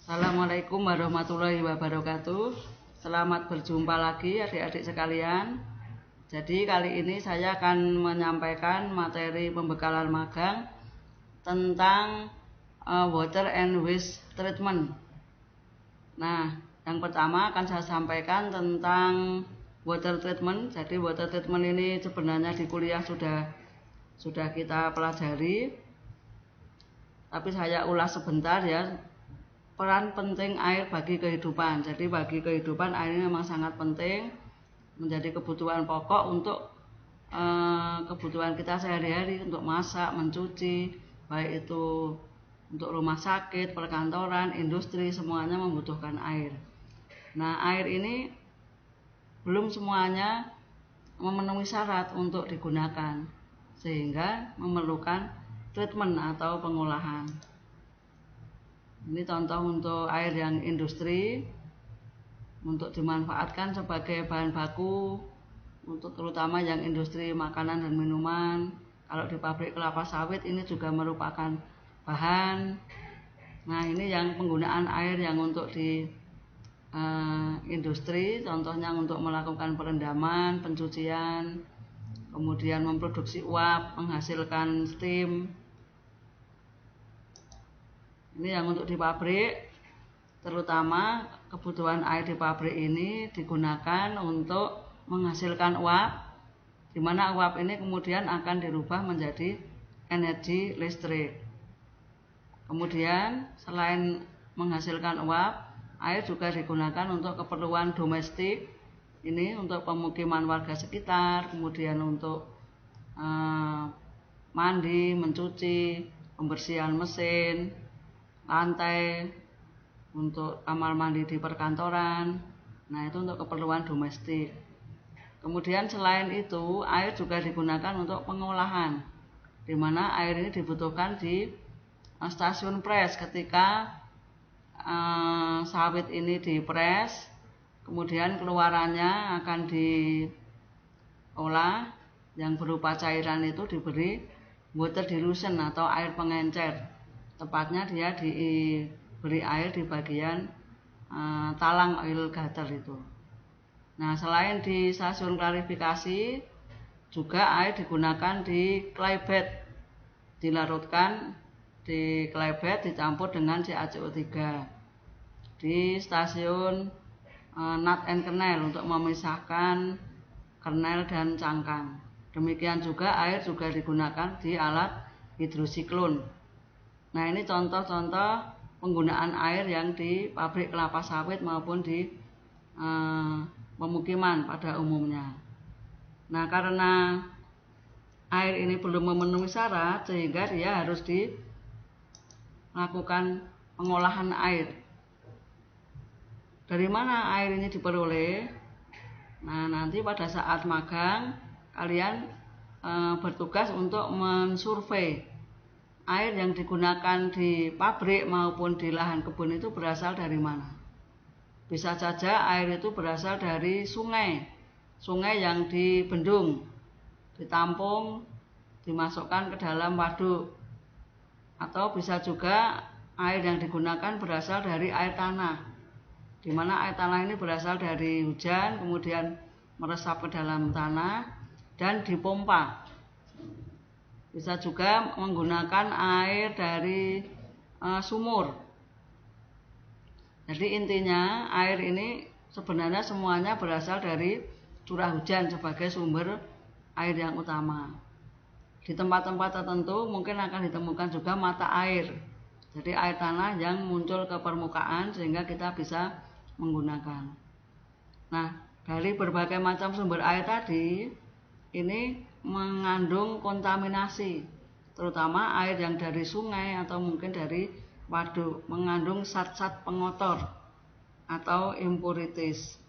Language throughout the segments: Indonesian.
Assalamualaikum warahmatullahi wabarakatuh. Selamat berjumpa lagi adik-adik sekalian. Jadi kali ini saya akan menyampaikan materi pembekalan magang tentang water and waste treatment. Nah, yang pertama akan saya sampaikan tentang water treatment. Jadi water treatment ini sebenarnya di kuliah sudah kita pelajari, tapi saya ulas sebentar ya. Peran penting air bagi kehidupan. Jadi bagi kehidupan air ini memang sangat penting, menjadi kebutuhan pokok untuk kebutuhan kita sehari-hari, untuk masak, mencuci, baik itu untuk rumah sakit, perkantoran, industri, semuanya membutuhkan air. Nah, air ini belum semuanya memenuhi syarat untuk digunakan, sehingga memerlukan treatment atau pengolahan. Ini contoh untuk air yang industri, untuk dimanfaatkan sebagai bahan baku, untuk terutama yang industri makanan dan minuman. Kalau di pabrik kelapa sawit ini juga merupakan bahan. Nah, ini yang penggunaan air yang untuk di industri, contohnya untuk melakukan perendaman, pencucian, kemudian memproduksi uap, menghasilkan steam. Ini yang untuk di pabrik, terutama kebutuhan air di pabrik ini digunakan untuk menghasilkan uap, di mana uap ini kemudian akan dirubah menjadi energi listrik. Kemudian selain menghasilkan uap, air juga digunakan untuk keperluan domestik, ini untuk pemukiman warga sekitar, kemudian untuk mandi, mencuci, pembersihan mesin, lantai, untuk kamar mandi di perkantoran. Nah, itu untuk keperluan domestik. Kemudian selain itu, air juga digunakan untuk pengolahan, di mana air ini dibutuhkan di stasiun pres ketika sawit ini dipres, kemudian keluarannya akan diolah, yang berupa cairan itu diberi water dilution atau air pengencer. Tepatnya dia diberi air di bagian talang oil gutter itu. Nah, selain di stasiun klarifikasi, juga air digunakan di clay bed, dilarutkan di clay bed dicampur dengan CaCO3 di stasiun nut and kernel untuk memisahkan kernel dan cangkang. Demikian juga air juga digunakan di alat hidrosiklon. Nah, ini contoh-contoh penggunaan air yang di pabrik kelapa sawit maupun di pemukiman pada umumnya. Nah, karena air ini belum memenuhi syarat, sehingga dia harus dilakukan pengolahan air. Dari mana air ini diperoleh? Nah, nanti pada saat magang kalian bertugas untuk mensurvei air yang digunakan di pabrik maupun di lahan kebun itu berasal dari mana. Bisa saja air itu berasal dari sungai yang dibendung, ditampung, dimasukkan ke dalam waduk. Atau bisa juga air yang digunakan berasal dari air tanah, di mana air tanah ini berasal dari hujan, kemudian meresap ke dalam tanah dan dipompa. Bisa juga menggunakan air dari sumur. Jadi intinya air ini sebenarnya semuanya berasal dari curah hujan sebagai sumber air yang utama. Di tempat-tempat tertentu mungkin akan ditemukan juga mata air. Jadi air tanah yang muncul ke permukaan sehingga kita bisa menggunakan. Nah, dari berbagai macam sumber air tadi, ini mengandung kontaminasi, terutama air yang dari sungai atau mungkin dari waduk, mengandung zat-zat pengotor atau impurities.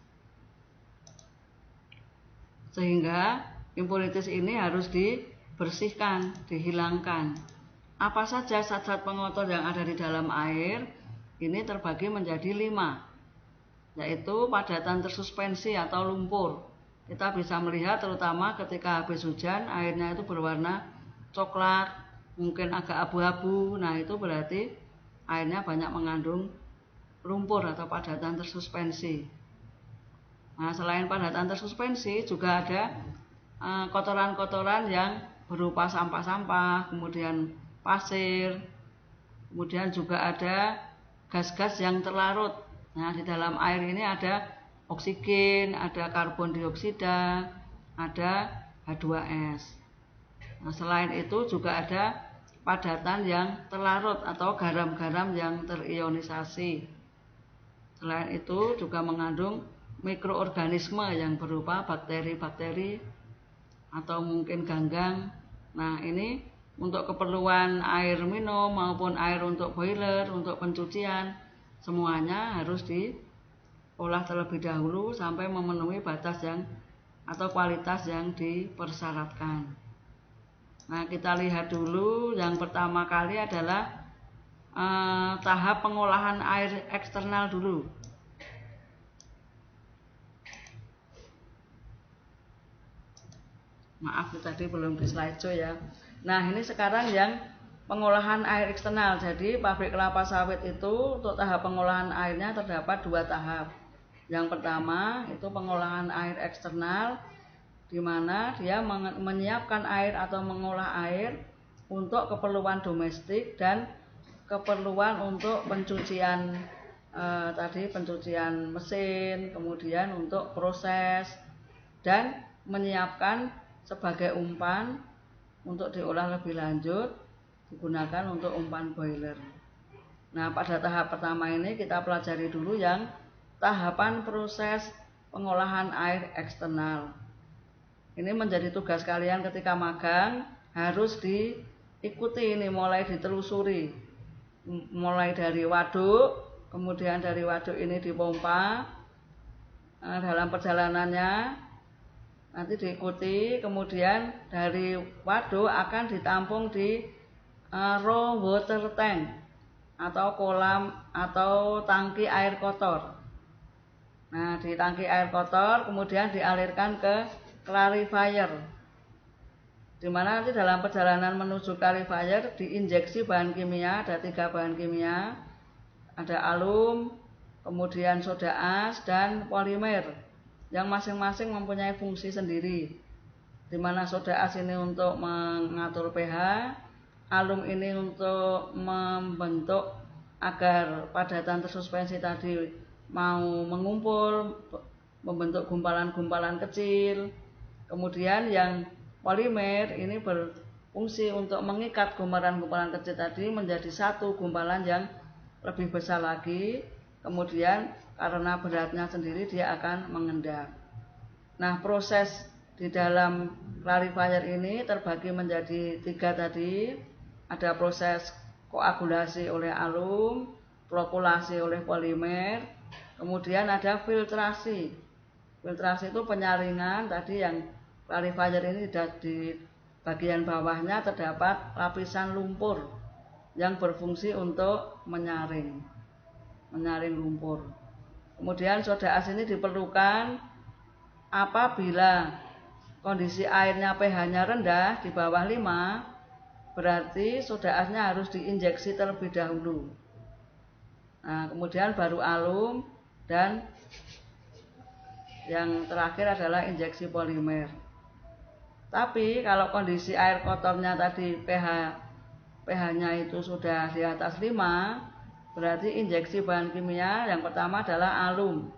Sehingga impurities ini harus dibersihkan, dihilangkan. Apa saja zat-zat pengotor yang ada di dalam air? Ini terbagi menjadi 5, yaitu padatan tersuspensi atau lumpur. Kita bisa melihat terutama ketika habis hujan airnya itu berwarna coklat, mungkin agak abu-abu. Nah, itu berarti airnya banyak mengandung lumpur atau padatan tersuspensi. Nah, selain padatan tersuspensi juga ada kotoran-kotoran yang berupa sampah-sampah, kemudian pasir, kemudian juga ada gas-gas yang terlarut. Nah, di dalam air ini ada oksigen, ada karbon dioksida, ada H2S. Nah, selain itu juga ada padatan yang terlarut atau garam-garam yang terionisasi. Selain itu juga mengandung mikroorganisme yang berupa bakteri-bakteri atau mungkin ganggang. Nah, ini untuk keperluan air minum maupun air untuk boiler, untuk pencucian, semuanya harus diolah terlebih dahulu sampai memenuhi batas yang atau kualitas yang dipersyaratkan. Nah, kita lihat dulu yang pertama kali adalah tahap pengolahan air eksternal dulu. Maaf tadi belum di slideshow ya. Nah, ini sekarang yang pengolahan air eksternal. Jadi pabrik kelapa sawit itu untuk tahap pengolahan airnya terdapat 2 tahap. Yang pertama itu pengolahan air eksternal, di mana dia menyiapkan air atau mengolah air untuk keperluan domestik dan keperluan untuk pencucian pencucian mesin, kemudian untuk proses dan menyiapkan sebagai umpan untuk diolah lebih lanjut digunakan untuk umpan boiler. Nah, pada tahap pertama ini kita pelajari dulu yang tahapan proses pengolahan air eksternal. Ini menjadi tugas kalian ketika magang, harus diikuti ini, mulai ditelusuri. Mulai dari waduk, kemudian dari waduk ini dipompa. Dalam perjalanannya nanti diikuti, kemudian dari waduk akan ditampung di raw water tank atau kolam atau tangki air kotor. Nah, di tangki air kotor kemudian dialirkan ke clarifier, di mana nanti dalam perjalanan menuju clarifier diinjeksi bahan kimia. Ada 3 bahan kimia, ada alum, kemudian soda as dan polimer, yang masing-masing mempunyai fungsi sendiri, di mana soda as ini untuk mengatur pH, alum ini untuk membentuk agar padatan tersuspensi tadi mau mengumpul, membentuk gumpalan-gumpalan kecil. Kemudian yang polimer ini berfungsi untuk mengikat gumpalan-gumpalan kecil tadi menjadi satu gumpalan yang lebih besar lagi. Kemudian karena beratnya sendiri dia akan mengendap. Nah, proses di dalam clarifier ini terbagi menjadi 3 tadi. Ada proses koagulasi oleh alum, flokulasi oleh polimer, kemudian ada filtrasi. Filtrasi itu penyaringan. Tadi yang clarifier ini di bagian bawahnya terdapat lapisan lumpur yang berfungsi untuk menyaring lumpur. Kemudian soda as ini diperlukan apabila kondisi airnya pH-nya rendah di bawah 5, berarti soda asnya harus diinjeksi terlebih dahulu. Nah, kemudian baru alum, dan yang terakhir adalah injeksi polimer. Tapi kalau kondisi air kotornya tadi pH-nya itu sudah di atas 5, berarti injeksi bahan kimia yang pertama adalah alum,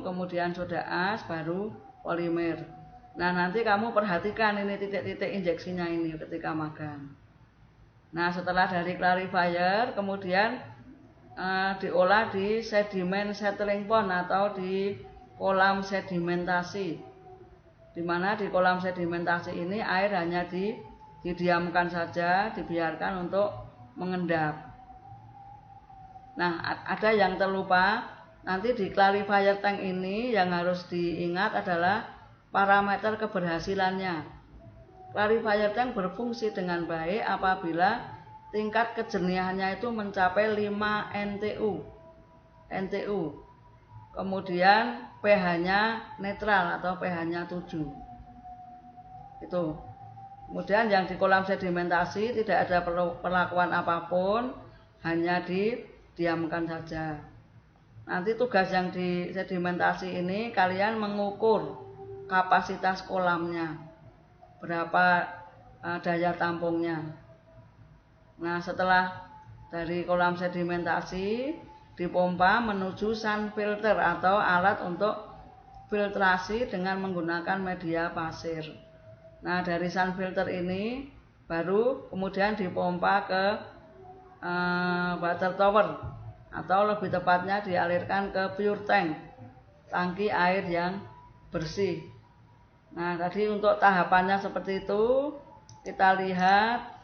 kemudian soda as, baru polimer. Nah, nanti kamu perhatikan ini titik-titik injeksinya ini ketika magang. Nah, setelah dari clarifier kemudian diolah di sedimen settling pond atau di kolam sedimentasi, di mana di kolam sedimentasi ini air hanya didiamkan saja, dibiarkan untuk mengendap. Nah, ada yang terlupa, nanti di clarifier tank ini yang harus diingat adalah parameter keberhasilannya. Clarifier tank berfungsi dengan baik apabila tingkat kejernihannya itu mencapai 5 NTU. Kemudian pH-nya netral atau pH-nya 7. Itu. Kemudian yang di kolam sedimentasi tidak ada perlakuan apapun, hanya diamkan saja. Nanti tugas yang di sedimentasi ini kalian mengukur kapasitas kolamnya, berapa daya tampungnya. Nah, setelah dari kolam sedimentasi dipompa menuju sun filter atau alat untuk filtrasi dengan menggunakan media pasir. Nah, dari sun filter ini baru kemudian dipompa ke water tower, atau lebih tepatnya dialirkan ke pure tank, tangki air yang bersih. Nah, tadi untuk tahapannya seperti itu. Kita lihat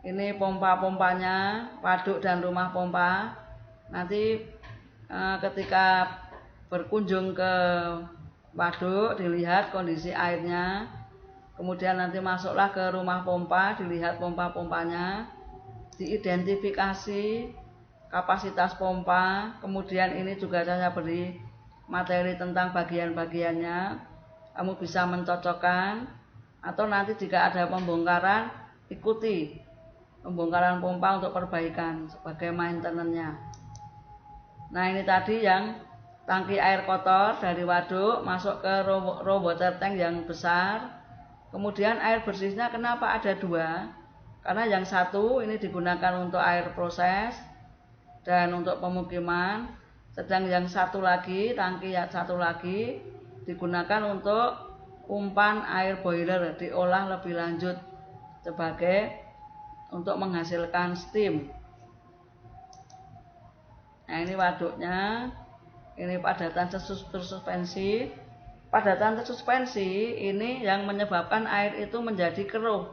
ini pompa-pompanya, waduk dan rumah pompa. Nanti ketika berkunjung ke waduk dilihat kondisi airnya, kemudian nanti masuklah ke rumah pompa, dilihat pompa-pompanya, diidentifikasi kapasitas pompa. Kemudian ini juga saya beri materi tentang bagian-bagiannya, kamu bisa mencocokkan, atau nanti jika ada pembongkaran ikuti pembongkaran pompa untuk perbaikan sebagai maintenance-nya. Nah, ini tadi yang tangki air kotor dari waduk masuk ke raw water tank yang besar. Kemudian air bersihnya kenapa ada dua? Karena yang satu ini digunakan untuk air proses dan untuk pemukiman, sedang yang satu lagi, tangki yang satu lagi digunakan untuk umpan air boiler, diolah lebih lanjut sebagai untuk menghasilkan steam. Nah, ini waduknya, ini padatan tersuspensi. Padatan tersuspensi ini yang menyebabkan air itu menjadi keruh.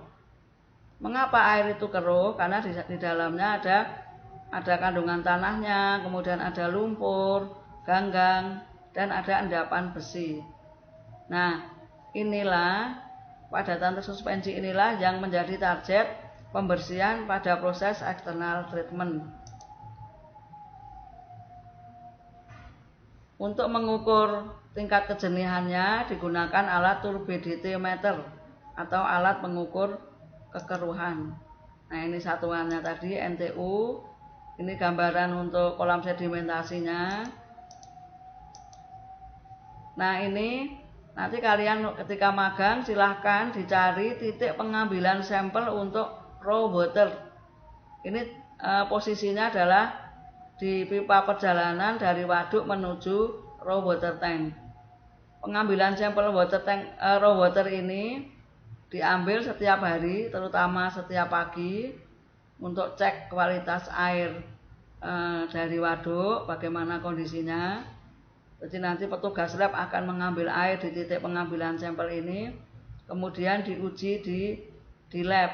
Mengapa air itu keruh? Karena di dalamnya ada kandungan tanahnya, kemudian ada lumpur, ganggang, dan ada endapan besi. Nah, inilah padatan tersuspensi inilah yang menjadi target pembersihan pada proses external treatment. Untuk mengukur tingkat kejenihannya digunakan alat turbidity meter atau alat pengukur kekeruhan. Nah, ini satuannya tadi NTU. Ini gambaran untuk kolam sedimentasinya. Nah, ini nanti kalian ketika magang silahkan dicari titik pengambilan sampel untuk raw water. Ini posisinya adalah di pipa perjalanan dari waduk menuju raw water tank. Pengambilan sampel water tank raw water ini diambil setiap hari, terutama setiap pagi, untuk cek kualitas air dari waduk, bagaimana kondisinya. Jadi nanti petugas lab akan mengambil air di titik pengambilan sampel ini, kemudian diuji di lab.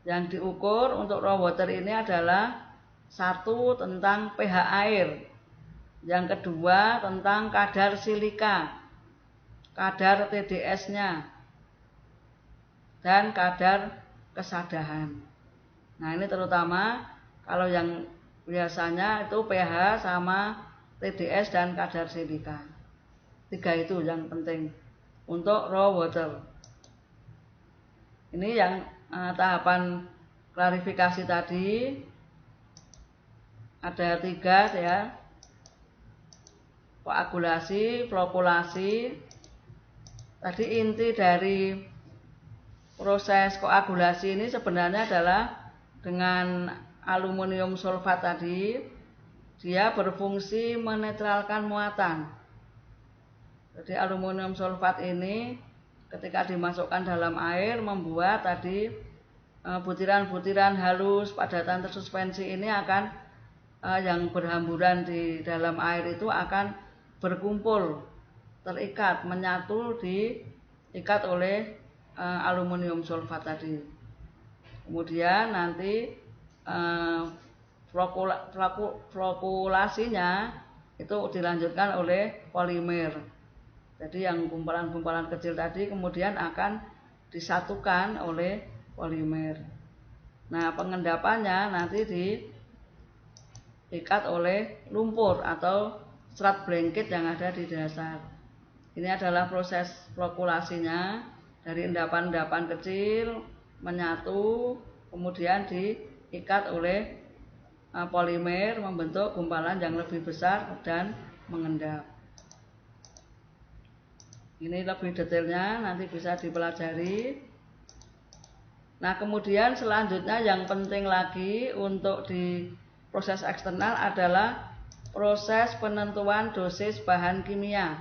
Yang diukur untuk raw water ini adalah satu tentang pH air, yang kedua tentang kadar silika, kadar TDS-nya, dan kadar kesadahan. Nah, ini terutama kalau yang biasanya itu pH sama TDS dan kadar silika. 3 itu yang penting untuk raw water. Ini yang tahapan klarifikasi tadi ada 3 ya. Koagulasi, flokkulasi. Tadi inti dari proses koagulasi ini sebenarnya adalah dengan aluminium sulfat tadi, dia berfungsi menetralkan muatan. Jadi aluminium sulfat ini ketika dimasukkan dalam air membuat tadi butiran-butiran halus padatan tersuspensi ini akan yang berhamburan di dalam air itu akan berkumpul, terikat, menyatu, diikat oleh aluminium sulfat tadi. Kemudian nanti flokkulasinya itu dilanjutkan oleh polimer. Jadi yang gumpalan-gumpalan kecil tadi kemudian akan disatukan oleh polimer. Nah, pengendapannya nanti diikat oleh lumpur atau serat blanket yang ada di dasar. Ini adalah proses flokkulasinya. Dari endapan-endapan kecil menyatu, kemudian diikat oleh polimer membentuk gumpalan yang lebih besar dan mengendap. Ini lebih detailnya nanti bisa dipelajari. Nah, kemudian selanjutnya yang penting lagi untuk di proses eksternal adalah proses penentuan dosis bahan kimia.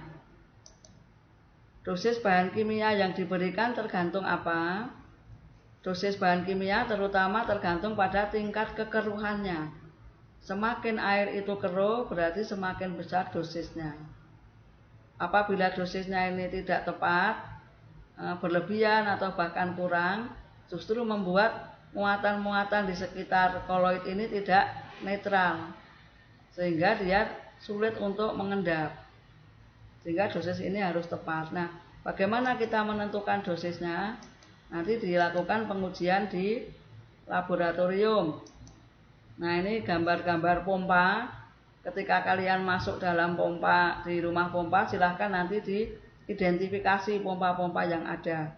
Dosis bahan kimia yang diberikan tergantung apa? Dosis bahan kimia terutama tergantung pada tingkat kekeruhannya. Semakin air itu keruh, berarti semakin besar dosisnya. Apabila dosisnya ini tidak tepat, berlebihan atau bahkan kurang, justru membuat muatan-muatan di sekitar koloid ini tidak netral, sehingga dia sulit untuk mengendap. Sehingga dosis ini harus tepat. Nah, bagaimana kita menentukan dosisnya? Nanti dilakukan pengujian di laboratorium. Nah, ini gambar-gambar pompa. Ketika kalian masuk dalam pompa di rumah pompa, silahkan nanti diidentifikasi pompa-pompa yang ada.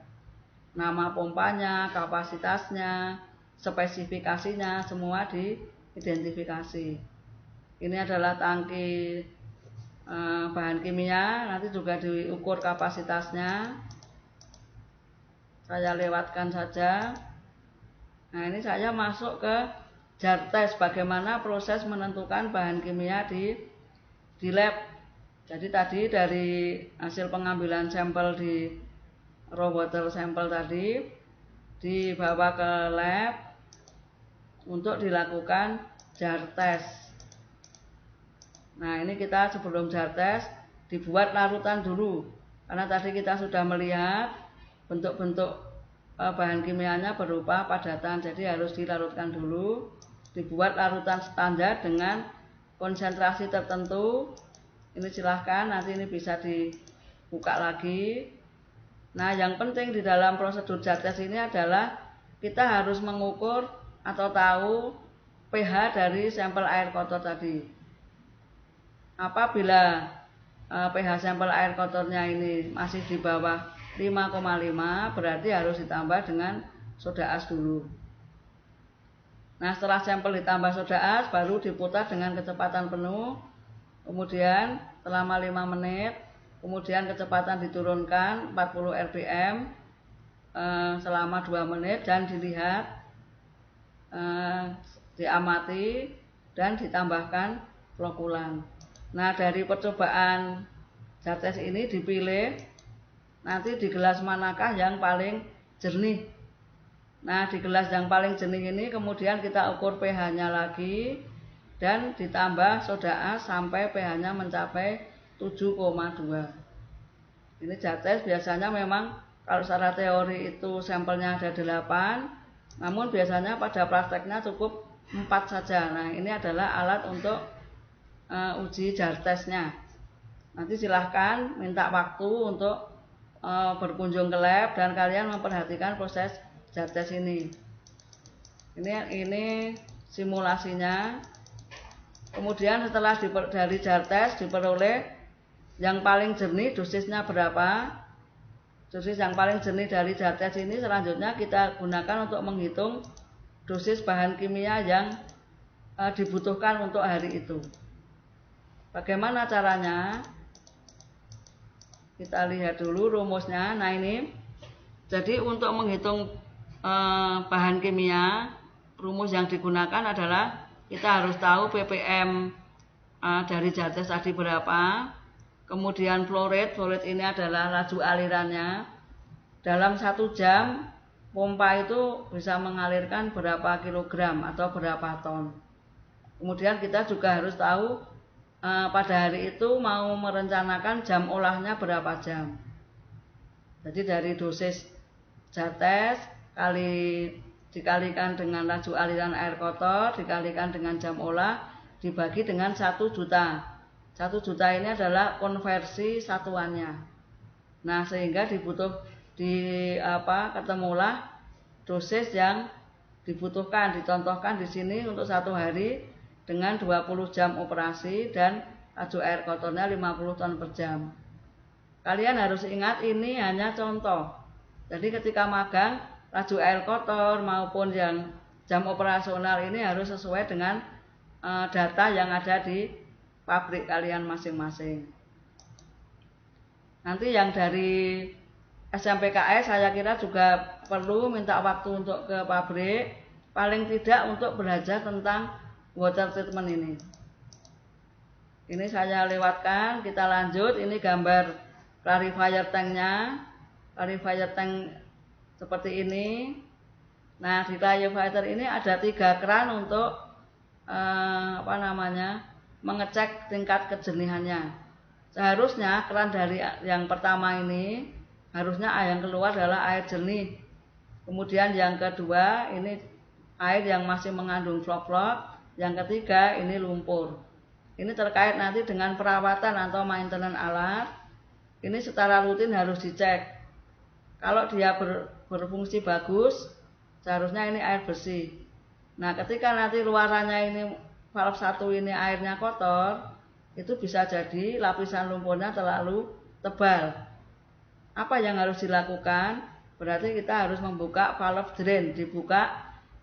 Nama pompanya, kapasitasnya, spesifikasinya, semua diidentifikasi. Ini adalah tangki bahan kimia, nanti juga diukur kapasitasnya. Saya lewatkan saja. Nah, ini saya masuk ke jar tes, bagaimana proses menentukan bahan kimia di lab. Jadi tadi dari hasil pengambilan sampel di raw water sampel tadi dibawa ke lab untuk dilakukan jar tes. Nah, ini kita sebelum jar tes dibuat larutan dulu, karena tadi kita sudah melihat bentuk-bentuk bahan kimianya berupa padatan, jadi harus dilarutkan dulu. Dibuat larutan standar dengan konsentrasi tertentu. Ini silahkan nanti ini bisa dibuka lagi. Nah, yang penting di dalam prosedur jar tes ini adalah kita harus mengukur atau tahu pH dari sampel air kotor tadi. Apabila pH sampel air kotornya ini masih di bawah 5,5, berarti harus ditambah dengan soda as dulu. Nah, setelah sampel ditambah soda as, baru diputar dengan kecepatan penuh, kemudian selama 5 menit, kemudian kecepatan diturunkan 40 rpm selama 2 menit dan dilihat, diamati dan ditambahkan flokulan. Nah, dari percobaan jar tes ini dipilih nanti di gelas manakah yang paling jernih. Nah, di gelas yang paling jernih ini kemudian kita ukur pH-nya lagi dan ditambah soda as sampai pH-nya mencapai 7,2. Ini jar tes biasanya memang kalau secara teori itu sampelnya ada 8, namun biasanya pada prakteknya cukup 4 saja. Nah, ini adalah alat untuk uji jar tesnya. Nanti silahkan minta waktu untuk berkunjung ke lab dan kalian memperhatikan proses jar tes ini. Ini simulasinya. Kemudian setelah dari jar tes diperoleh yang paling jernih, dosisnya berapa. Dosis yang paling jernih dari jar tes ini selanjutnya kita gunakan untuk menghitung dosis bahan kimia yang dibutuhkan untuk hari itu. Bagaimana caranya? Kita lihat dulu rumusnya. Nah, ini jadi untuk menghitung bahan kimia, rumus yang digunakan adalah kita harus tahu ppm dari jar tes tadi berapa. Kemudian flow rate ini adalah laju alirannya. Dalam 1 jam pompa itu bisa mengalirkan berapa kilogram atau berapa ton. Kemudian kita juga harus tahu pada hari itu mau merencanakan jam olahnya berapa jam. Jadi dari dosis jar tes dikalikan dengan laju aliran air kotor, dikalikan dengan jam olah, dibagi dengan 1 juta. 1 juta ini adalah konversi satuannya. Nah, sehingga ketemulah dosis yang dibutuhkan. Dicontohkan di sini untuk 1 hari dengan 20 jam operasi dan laju air kotornya 50 ton per jam. Kalian harus ingat ini hanya contoh. Jadi ketika magang, laju air kotor maupun yang jam operasional ini harus sesuai dengan data yang ada di pabrik kalian masing-masing. Nanti yang dari SMPKS saya kira juga perlu minta waktu untuk ke pabrik, paling tidak untuk belajar tentang water treatment ini. Ini saya lewatkan, kita lanjut. Ini gambar clarifier tanknya, clarifier tank seperti ini. Nah, di clarifier ini ada 3 keran untuk mengecek tingkat kejenihannya. Seharusnya keran dari yang pertama ini harusnya air yang keluar adalah air jernih. Kemudian yang kedua ini air yang masih mengandung flok-flok. Yang ketiga ini lumpur. Ini terkait nanti dengan perawatan atau maintenance alat. Ini secara rutin harus dicek. Kalau dia berfungsi bagus, seharusnya ini air bersih. Nah, ketika nanti luarannya ini valve 1 ini airnya kotor, itu bisa jadi lapisan lumpurnya terlalu tebal. Apa yang harus dilakukan? Berarti kita harus membuka valve drain, dibuka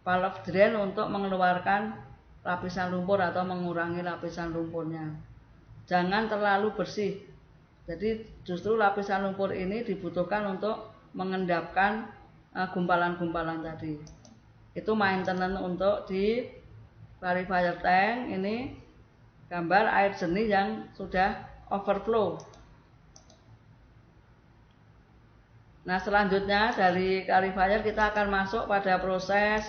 valve drain untuk mengeluarkan lapisan lumpur atau mengurangi lapisan lumpurnya. Jangan terlalu bersih. Jadi justru lapisan lumpur ini dibutuhkan untuk mengendapkan gumpalan-gumpalan tadi. Itu maintenance untuk di clarifier tank. Ini gambar air jernih yang sudah overflow. Nah, selanjutnya dari clarifier kita akan masuk pada proses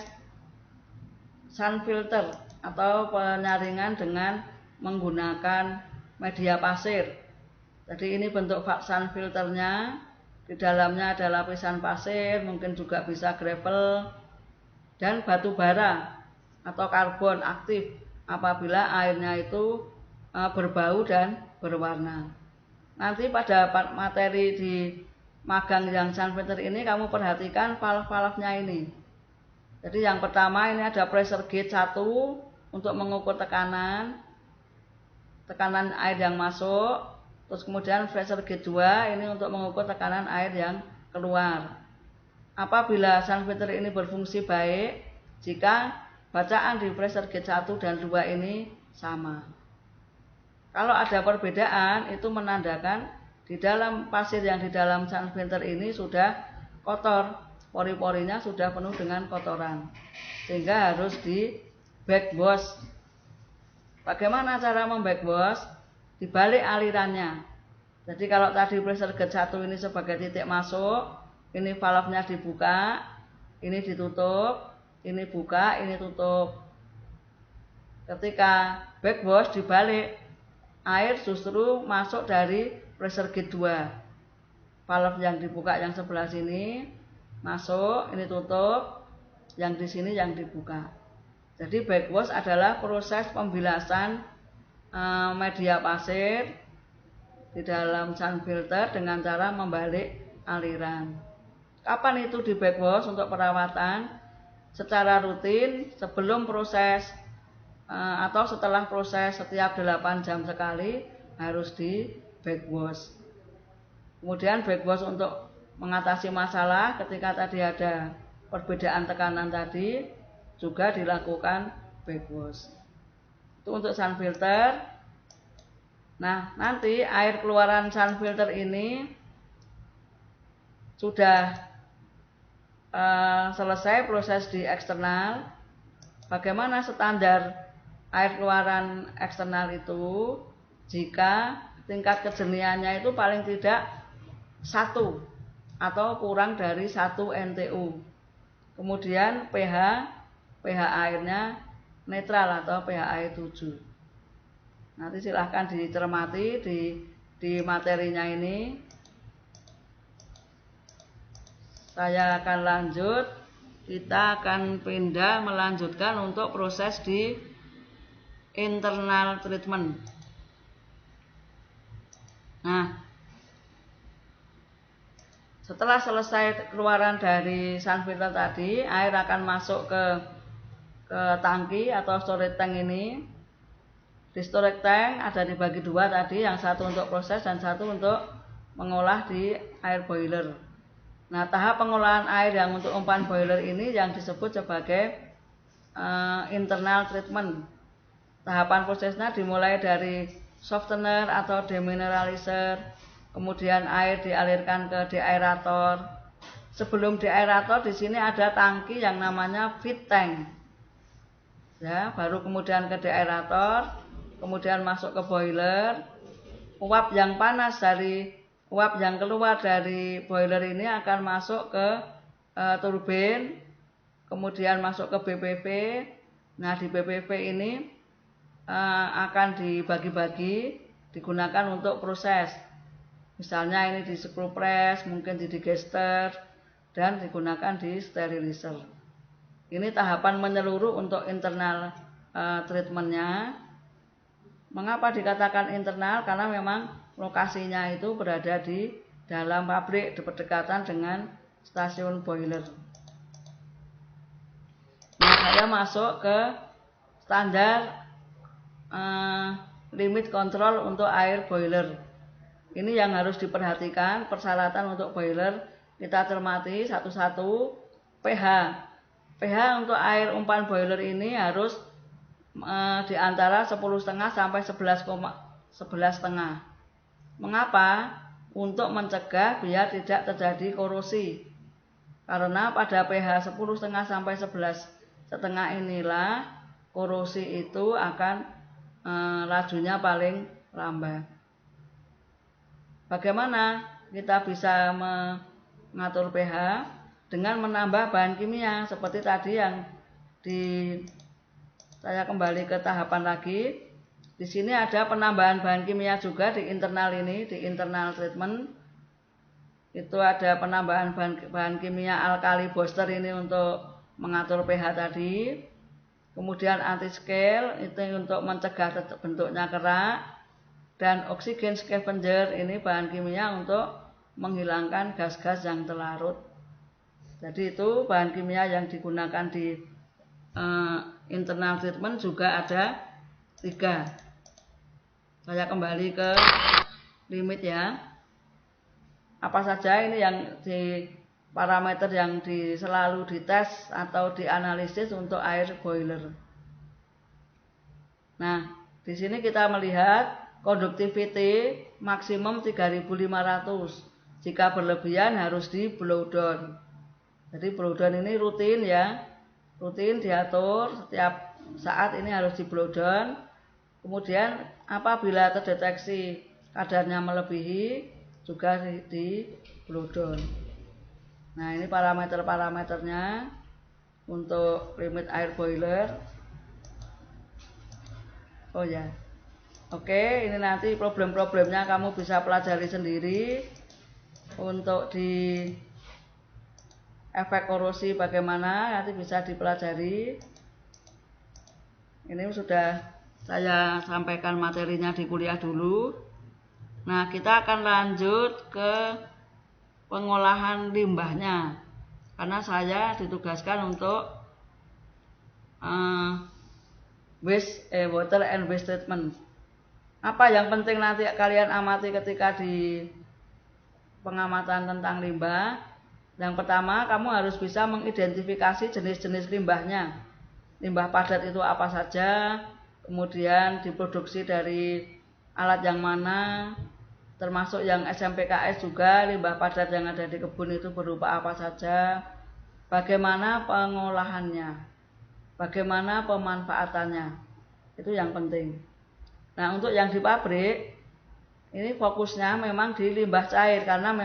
sun filter atau penyaringan dengan menggunakan media pasir. Jadi ini bentuk sun filternya. Di dalamnya ada lapisan pasir, mungkin juga bisa gravel dan batu bara atau karbon aktif apabila airnya itu berbau dan berwarna. Nanti pada materi di magang yang sun filter ini kamu perhatikan valve-valve-nya ini. Jadi yang pertama ini ada pressure gauge 1 untuk mengukur tekanan air yang masuk. Terus kemudian pressure gauge 2 ini untuk mengukur tekanan air yang keluar. Apabila sun filter ini berfungsi baik jika bacaan di pressure gauge 1 dan 2 ini sama. Kalau ada perbedaan itu menandakan di dalam pasir yang di dalam sun filter ini sudah kotor, pori-porinya sudah penuh dengan kotoran, sehingga harus di backwash. Bagaimana cara membackwash? Dibalik alirannya. Jadi kalau tadi pressure gauge 1 ini sebagai titik masuk, ini valve-nya dibuka, ini ditutup, ini buka, ini tutup. Ketika backwash dibalik, air justru masuk dari pressure gauge 2. Valve yang dibuka yang sebelah sini masuk, ini tutup, yang di sini yang dibuka. Jadi backwash adalah proses pembilasan media pasir di dalam sun filter dengan cara membalik aliran. Kapan itu di backwash untuk perawatan? Secara rutin sebelum proses atau setelah proses setiap 8 jam sekali harus di backwash. Kemudian backwash untuk mengatasi masalah ketika tadi ada perbedaan tekanan tadi juga dilakukan backwash. Itu untuk sun filter. Nah, nanti air keluaran sun filter ini sudah selesai proses di eksternal. Bagaimana standar air keluaran eksternal itu? Jika tingkat kejenihannya itu paling tidak 1 atau kurang dari 1 NTU. Kemudian pH airnya netral atau pH 7. Nanti silahkan dicermati di materinya ini. Saya akan lanjut. Kita akan pindah melanjutkan untuk proses di internal treatment. Nah, setelah selesai keluaran dari sun filter tadi, air akan masuk ke tangki atau storage tank ini. Di storage tank ada dibagi 2 tadi, yang satu untuk proses dan satu untuk mengolah di air boiler. Nah, tahap pengolahan air yang untuk umpan boiler ini yang disebut sebagai internal treatment. Tahapan prosesnya dimulai dari softener atau demineralizer, kemudian air dialirkan ke deaerator. Sebelum deaerator di sini ada tangki yang namanya feed tank. Ya, baru kemudian ke deaerator, kemudian masuk ke boiler. Uap yang panas dari uap yang keluar dari boiler ini akan masuk ke turbin, kemudian masuk ke BPP. Nah, di BPP ini akan dibagi-bagi, digunakan untuk proses. Misalnya ini di screw press, mungkin di digester, dan digunakan di sterilizer. Ini tahapan menyeluruh untuk internal treatmentnya. Mengapa dikatakan internal? Karena memang lokasinya itu berada di dalam pabrik, berdekatan dengan stasiun boiler. Nah, saya masuk ke standar limit kontrol untuk air boiler. Ini yang harus diperhatikan, persyaratan untuk boiler kita cermati satu-satu. pH untuk air umpan boiler ini harus di antara 10,5 sampai 11,5. Mengapa? Untuk mencegah biar tidak terjadi korosi. Karena pada pH 10,5 sampai 11,5 inilah korosi itu akan lajunya paling lambat. Bagaimana kita bisa mengatur pH? Dengan menambah bahan kimia seperti tadi yang saya kembali ke tahapan lagi. Di sini ada penambahan bahan kimia juga di internal ini, di internal treatment. Itu ada penambahan bahan kimia alkali booster ini untuk mengatur pH tadi. Kemudian anti-scale itu untuk mencegah bentuknya kerak, dan oksigen scavenger ini bahan kimia untuk menghilangkan gas-gas yang terlarut. Jadi itu bahan kimia yang digunakan di internal treatment juga ada 3. Saya kembali ke limit ya. Apa saja ini yang di parameter yang selalu dites atau dianalisis untuk air boiler. Nah, di sini kita melihat conductivity maksimum 3.500. Jika berlebihan harus di blow down. Jadi blow down ini rutin ya, rutin diatur setiap saat ini harus di blow down. Kemudian apabila terdeteksi kadarnya melebihi juga di blow down. Nah, ini parameter-parameternya untuk limit air boiler. Oh ya. Oke, ini nanti problem-problemnya kamu bisa pelajari sendiri. Untuk di efek korosi bagaimana nanti bisa dipelajari. Ini sudah saya sampaikan materinya di kuliah dulu. Nah, kita akan lanjut ke pengolahan limbahnya, karena saya ditugaskan untuk water and waste treatment. Apa yang penting nanti kalian amati ketika di pengamatan tentang limbah? Yang pertama, kamu harus bisa mengidentifikasi jenis-jenis limbahnya. Limbah padat itu apa saja, kemudian diproduksi dari alat yang mana, termasuk yang SMPKS juga, limbah padat yang ada di kebun itu berupa apa saja, bagaimana pengolahannya, bagaimana pemanfaatannya, itu yang penting. Nah, untuk yang di pabrik, ini fokusnya memang di limbah cair, karena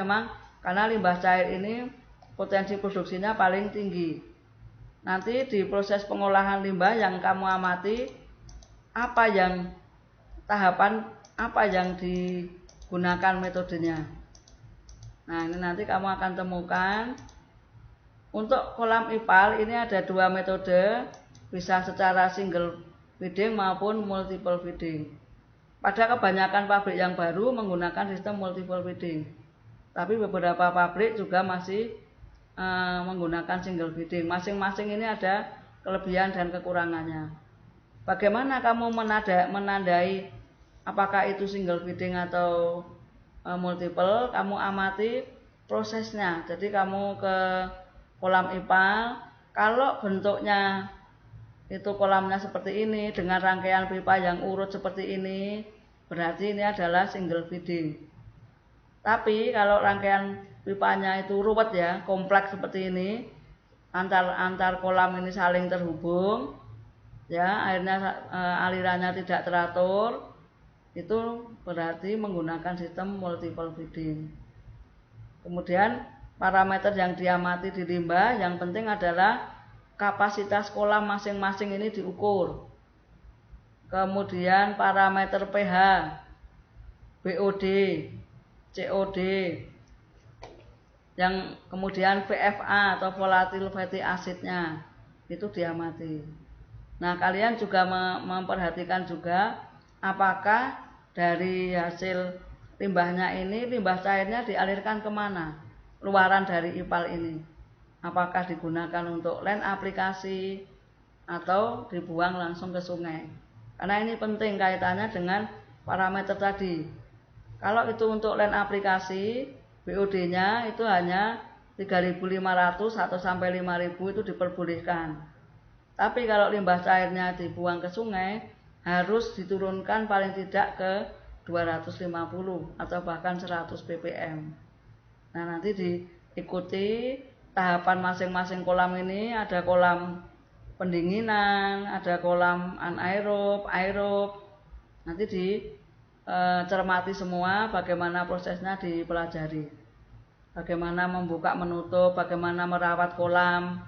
limbah cair ini potensi produksinya paling tinggi. Nanti di proses pengolahan limbah yang kamu amati, tahapan apa yang digunakan metodenya. Nah, ini nanti kamu akan temukan. Untuk kolam IPAL ini ada 2 metode, bisa secara single feeding maupun multiple feeding. Pada kebanyakan pabrik yang baru menggunakan sistem multiple feeding, tapi beberapa pabrik juga masih menggunakan single feeding. Masing-masing ini ada kelebihan dan kekurangannya. Bagaimana kamu menandai apakah itu single feeding atau multiple? Kamu amati prosesnya. Jadi kamu ke kolam IPAL, kalau bentuknya itu kolamnya seperti ini dengan rangkaian pipa yang urut seperti ini, berarti ini adalah single feeding. Tapi kalau rangkaian pipanya itu ruwet ya, kompleks seperti ini, antar kolam ini saling terhubung, ya akhirnya alirannya tidak teratur, itu berarti menggunakan sistem multiple feeding. Kemudian parameter yang diamati di limbah yang penting adalah kapasitas kolam masing-masing ini diukur. Kemudian parameter pH, BOD, COD, yang kemudian VFA atau volatile fatty acidnya itu diamati. Nah, kalian juga memperhatikan juga apakah dari hasil limbahnya ini limbah cairnya dialirkan kemana, luaran dari IPAL ini. Apakah digunakan untuk land aplikasi atau dibuang langsung ke sungai. Karena ini penting kaitannya dengan parameter tadi. Kalau itu untuk land aplikasi, BOD-nya itu hanya 3.500 atau sampai 5.000 itu diperbolehkan. Tapi kalau limbah cairnya dibuang ke sungai, harus diturunkan paling tidak ke 250 atau bahkan 100 ppm. Nah, nanti diikuti tahapan masing-masing kolam ini, ada kolam pendinginan, ada kolam anaerob, aerob. Nanti dicermati semua bagaimana prosesnya dipelajari. Bagaimana membuka menutup, bagaimana merawat kolam,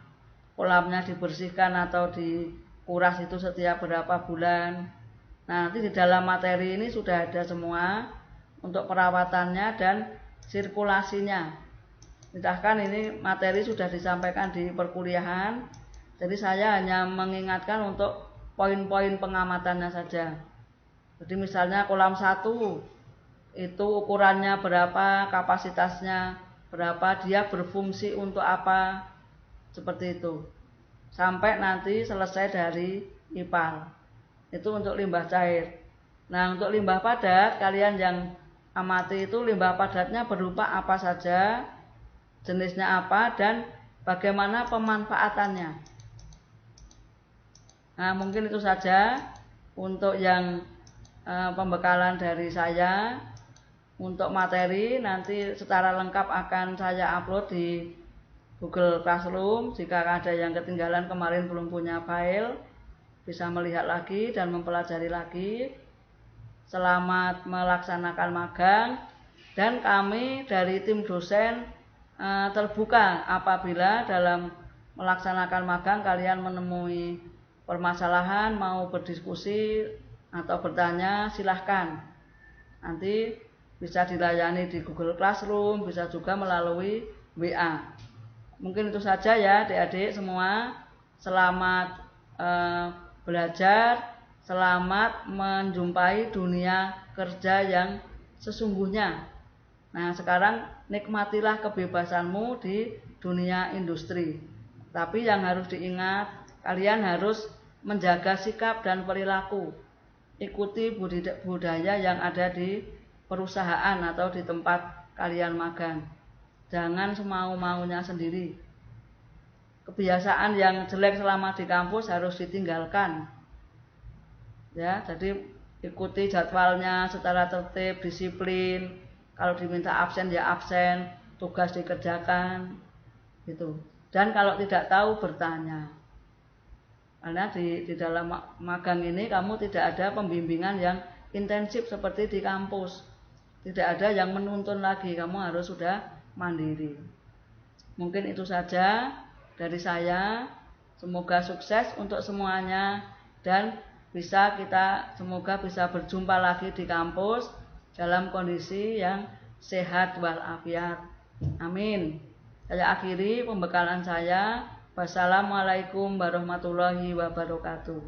kolamnya dibersihkan atau dikuras itu setiap berapa bulan. Nah, nanti di dalam materi ini sudah ada semua untuk perawatannya dan sirkulasinya. Misalkan ini materi sudah disampaikan di perkuliahan, jadi saya hanya mengingatkan untuk poin-poin pengamatannya saja. Jadi misalnya kolam 1 itu ukurannya berapa, kapasitasnya berapa, dia berfungsi untuk apa, seperti itu. Sampai nanti selesai dari IPAL. Itu untuk limbah cair. Nah, untuk limbah padat, kalian yang amati itu limbah padatnya berupa apa saja, jenisnya apa, dan bagaimana pemanfaatannya. Nah, mungkin itu saja untuk yang pembekalan dari saya. Untuk materi nanti secara lengkap akan saya upload di Google Classroom. Jika ada yang ketinggalan kemarin belum punya file, bisa melihat lagi dan mempelajari lagi. Selamat melaksanakan magang, dan kami dari tim dosen terbuka apabila dalam melaksanakan magang kalian menemui permasalahan, mau berdiskusi atau bertanya, silahkan. Nanti bisa dilayani di Google Classroom, bisa juga melalui WA. Mungkin itu saja ya adik-adik semua. Selamat belajar, selamat menjumpai dunia kerja yang sesungguhnya. Nah, sekarang nikmatilah kebebasanmu di dunia industri. Tapi yang harus diingat, kalian harus menjaga sikap dan perilaku. Ikuti budaya yang ada di perusahaan atau di tempat kalian magang. Jangan semau-maunya sendiri. Kebiasaan yang jelek selama di kampus harus ditinggalkan. Ya, jadi ikuti jadwalnya secara tertib, disiplin. Kalau diminta absen ya absen, tugas dikerjakan, gitu. Dan kalau tidak tahu bertanya. Karena di dalam magang ini kamu tidak ada pembimbingan yang intensif seperti di kampus. Tidak ada yang menuntun lagi, kamu harus sudah mandiri. Mungkin itu saja dari saya. Semoga sukses untuk semuanya dan semoga bisa berjumpa lagi di kampus dalam kondisi yang sehat walafiat. Amin. Saya akhiri pembekalan saya. Wassalamualaikum warahmatullahi wabarakatuh.